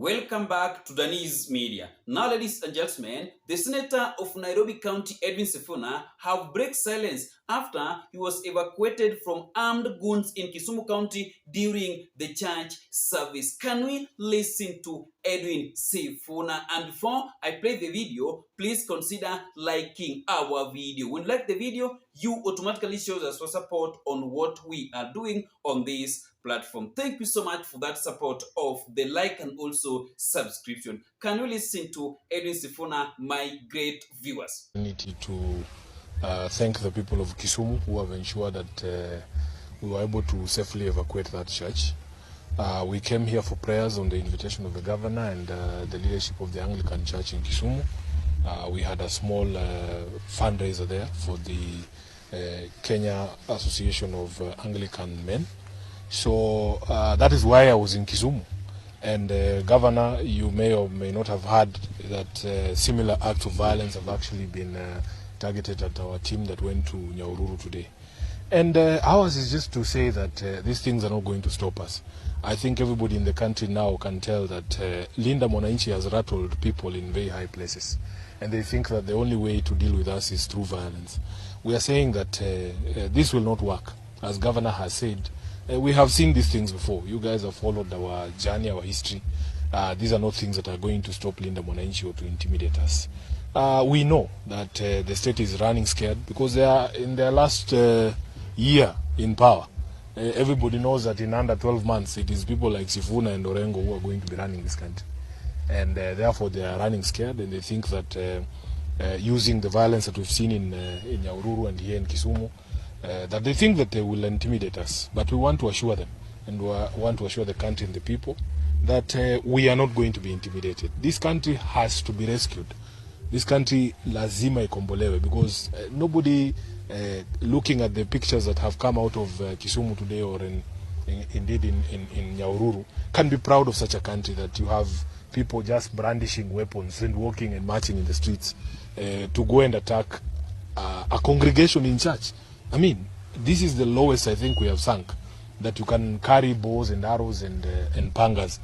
Welcome back to Danese Media. Now, ladies and gentlemen, the Senator of Nairobi County, Edwin Sifuna, have break silence after he was evacuated from armed goons in Kisumu County during the church service. Can we listen to Edwin Sifuna? And before I play the video, please consider liking our video. When you like the video, you automatically show us your support on what we are doing on this platform. Thank you so much for that support of the like and also subscription. Can you listen to Edwin Sifuna, my great viewers? I need to thank the people of Kisumu who have ensured that we were able to safely evacuate that church. We came here for prayers on the invitation of the governor and the leadership of the Anglican Church in Kisumu. We had a small fundraiser there for the Kenya Association of Anglican Men. So that is why I was in Kisumu. And Governor, you may or may not have heard that similar acts of violence have actually been targeted at our team that went to Nyaururu today. And ours is just to say that these things are not going to stop us. I think everybody in the country now can tell that Linda Mwananchi has rattled people in very high places. And they think that the only way to deal with us is through violence. We are saying that this will not work. As Governor has said, we have seen these things before. You guys have followed our journey, our history. These are not things that are going to stop Linda Mwananchi or to intimidate us. We know that the state is running scared because they are in their last year in power. Everybody knows that in under 12 months, it is people like Sifuna and Orengo who are going to be running this country. And therefore, they are running scared, and they think that using the violence that we've seen in Nyaururu and here in Kisumu, that they think that they will intimidate us. But we want to assure them, and we want to assure the country and the people that we are not going to be intimidated. This country has to be rescued. This country lazima ikombolewe, because nobody looking at the pictures that have come out of Kisumu today or indeed in Nyaururu can be proud of such a country that you have people just brandishing weapons and walking and marching in the streets to go and attack a congregation in church. I mean, this is the lowest I think we have sunk, that you can carry bows and arrows and pangas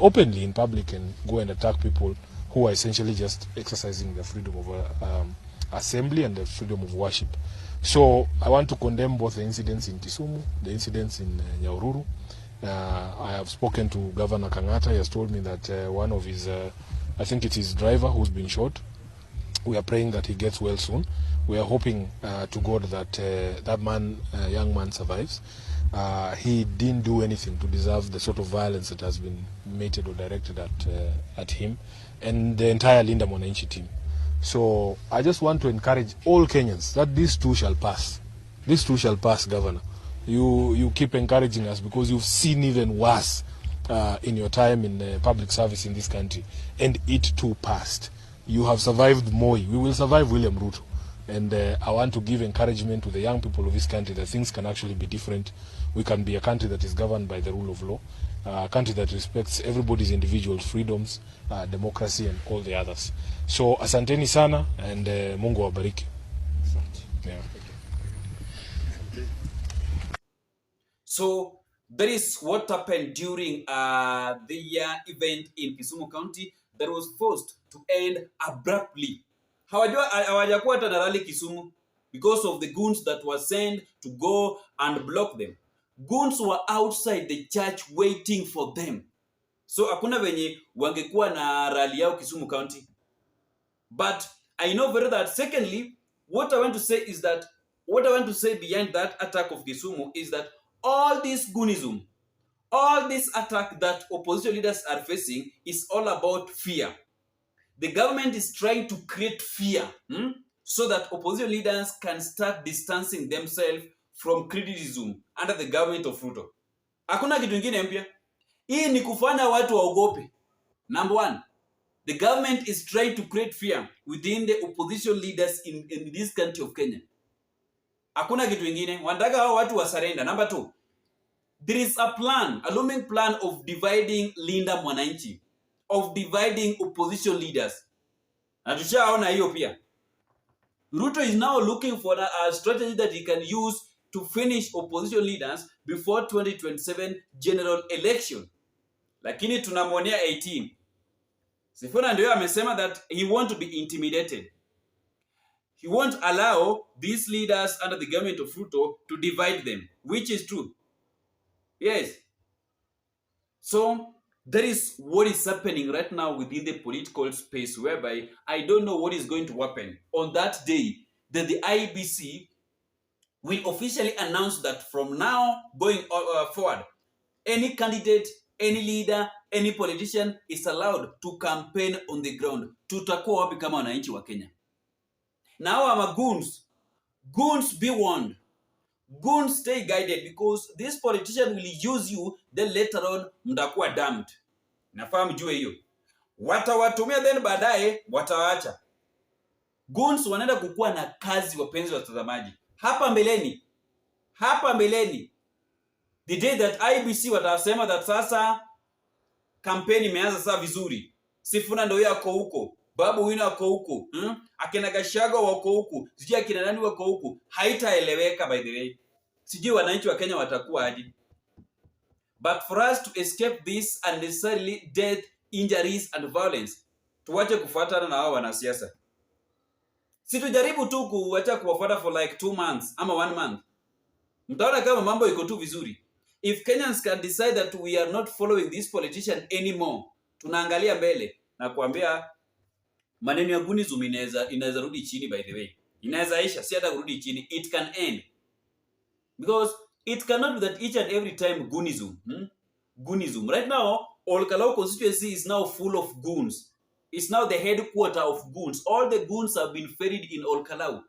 openly in public and go and attack people who are essentially just exercising their freedom of assembly and the freedom of worship. So I want to condemn both the incidents in Kisumu, the incidents in Nyaururu. I have spoken to Governor Kangata. He has told me that one of his, I think it's his driver who's been shot. We are praying that he gets well soon. We are hoping to God that that man, young man, survives. He didn't do anything to deserve the sort of violence that has been meted or directed at him and the entire Linda Mwananchi team. So I just want to encourage all Kenyans that this too shall pass. This too shall pass, Governor. You keep encouraging us because you've seen even worse in your time in public service in this country, and it too passed. You have survived Moi. We will survive William Ruto. And I want to give encouragement to the young people of this country that things can actually be different. We can be a country that is governed by the rule of law, a country that respects everybody's individual freedoms, democracy, and all the others. So, asanteni sana, and Mungu wabariki. Yeah. So, that is what happened during the event in Kisumu County that was forced to end abruptly. Hawajakuwa hata na rally Kisumu because of the goons that were sent to go and block them. Goons were outside the church waiting for them. So hakuna venye wangekuwa na rally yao Kisumu County. But I know very that. Secondly, what I want to say behind that attack of Kisumu is that all this goonism, all this attack that opposition leaders are facing is all about fear. The government is trying to create fear so that opposition leaders can start distancing themselves from criticism under the government of Ruto. Hakuna kitu kingine mpya. Hii ni kufanya watu waogope. Number one, the government is trying to create fear within the opposition leaders in this country of Kenya. Hakuna kitu kingine. Wanataka hao watu wa surrender. Number two, there is a looming plan of dividing Linda Mwananchi, of dividing opposition leaders. Na tushaona hiyo pia. Ruto is now looking for a strategy that he can use to finish opposition leaders before 2027 general election. lakini tunamwonea 18. Sifuna ndio amesema that he won't be intimidated. He won't allow these leaders under the government of Ruto to divide them, which is true. Yes. So that is what is happening right now within the political space, whereby I don't know what is going to happen on that day that the IEBC will officially announce that from now going forward, any candidate, any leader, any politician is allowed to campaign on the ground. Tutakuwa wapi kama wananchi wa Kenya? Now our goons be warned. Goons stay guided, because this politician will use you, then later on mtakuwa damned. Nafahamu jue hiyo. Watawatumia then baadaye watawaacha. Goons wanaenda kukuwa na kazi, wapenzi watazamaji. Hapa mbeleni, the day that IBC watasema that sasa kampeni imeanza sasa vizuri. Sifuna ndio yako huko, Babu Wina wako huko, akina Gashago wako huko, sijui akina nani wako huko. Haitaeleweka by the way. Sijui wananchi wa Kenya watakuwa aje. But for us to escape this unnecessarily death, injuries and violence, tuwache kufuatana na hao wanasiasa. Situjaribu tu kuacha kuwafuata for like 2 months ama 1 month. Mtaona kama mambo iko tu vizuri. If Kenyans can decide that we are not following this politician anymore, tunaangalia mbele na kuambia maneno ya gunism inaweza rudi chini by the way. Inaweza isha, si hata kurudi chini, it can end. Because it cannot be that each and every time goonism. Goonism. Right now, Olkalau constituency is now full of goons. It's now the headquarter of goons. All the goons have been ferried in Olkalau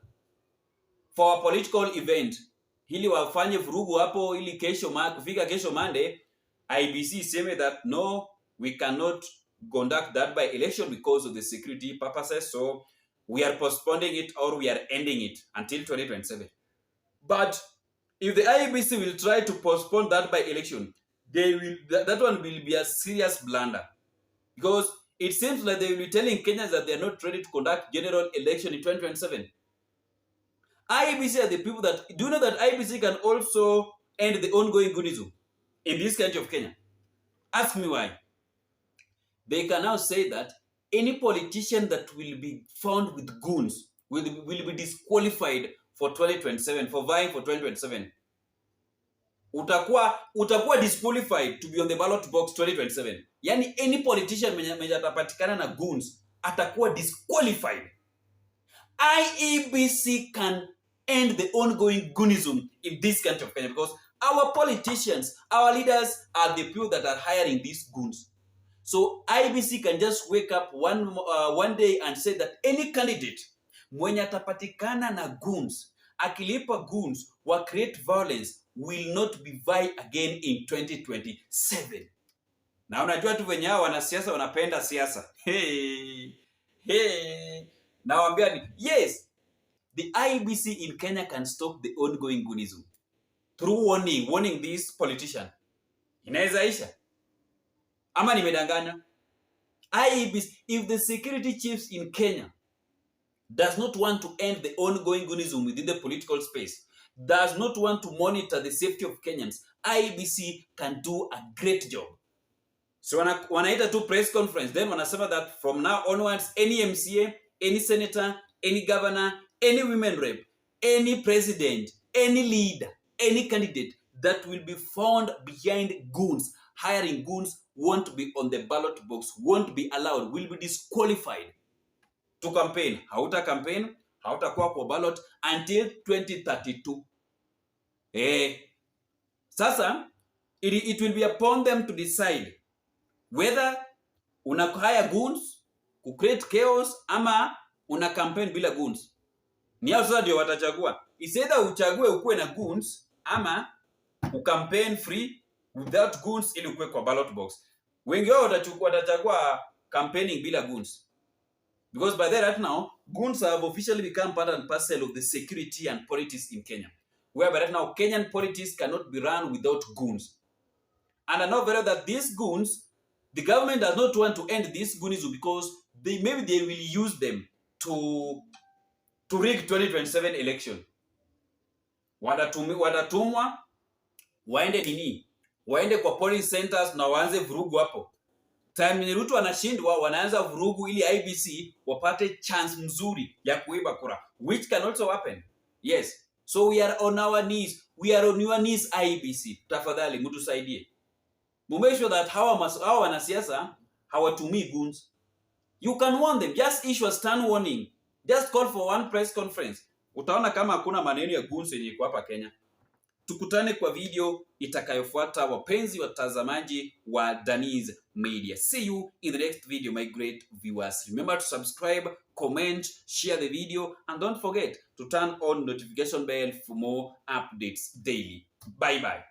for a political event. Hili wafanye vurugu hapo, ili kufika kesho Monday, IBC seme that no, we cannot conduct that by election because of the security purposes. So we are postponing it, or we are ending it until 2027. But if the IEBC will try to postpone that by election, that one will be a serious blunder, because it seems like they will be telling Kenyans that they are not ready to conduct general election in 2027. IEBC are the people that, do you know that IEBC can also end the ongoing goonism in this country of Kenya? Ask me why. They can now say that any politician that will be found with goons will be disqualified for 2027, for vying for 2027. Utakuwa disqualified to be on the ballot box 2027. Yani any politician mwenye atapatikana na goons atakuwa disqualified. IEBC can end the ongoing goonism in this country of Kenya, because our politicians, our leaders are the people that are hiring these goons. So IEBC can just wake up one day and say that any candidate mwenye atapatikana na goons, akilipa goons wa create violence, will not be vie again in 2027. Na unajua tu venye hao wanasiasa wanapenda siasa. Nawaambia, yes, the IEBC in Kenya can stop the ongoing goonism through warning this politician. Inaweza isha ama nimedanganya? IEBC, if the security chiefs in Kenya does not want to end the ongoing goonism within the political space, does not want to monitor the safety of Kenyans, IEBC can do a great job. So wanaita tu press conference, then wanasema that from now onwards, any MCA, any senator, any governor, any women rep, any president, any leader, any candidate that will be found behind goons, hiring goons, won't be on the ballot box, won't be allowed, will be disqualified to campaign. Hauta campaign, hautakuwa kwa ballot until 2032. Sasa it will be upon them to decide whether una hire goons ku create chaos ama una campaign bila goons. Ni hao sasa ndio watachagua. It's either uchague ukuwe na goons ama ucampaign free without goons ili ukuwe kwa ballot box. Wengi wao watachagua campaigning bila goons. Because by that right now, goons have officially become part and parcel of the security and politics in Kenya. Whereby right now, Kenyan politics cannot be run without goons. And I know very well that these goons, the government does not want to end these goonism because maybe they will use them to rig 2027 election. Watatumwa waende waende kwa polling centers na waanze vurugu hapo. Time ni Ruto anashindwa, wanaanza vurugu ili IBC wapate chance mzuri ya kuiba kura, which can also happen. Yes, so we are on our knees, we are on your knees IBC, tafadhali mtusaidie, make sure that hawa wanasiasa hawatumii goons. You can warn them, just issue a stern warning, just call for one press conference. Utaona kama hakuna maneno ya goons yenye iko hapa Kenya. Tukutane kwa video itakayofuata, wapenzi watazamaji wa Daniz Media. See you in the next video, my great viewers. Remember to subscribe, comment, share the video, and don't forget to turn on notification bell for more updates daily. Bye bye.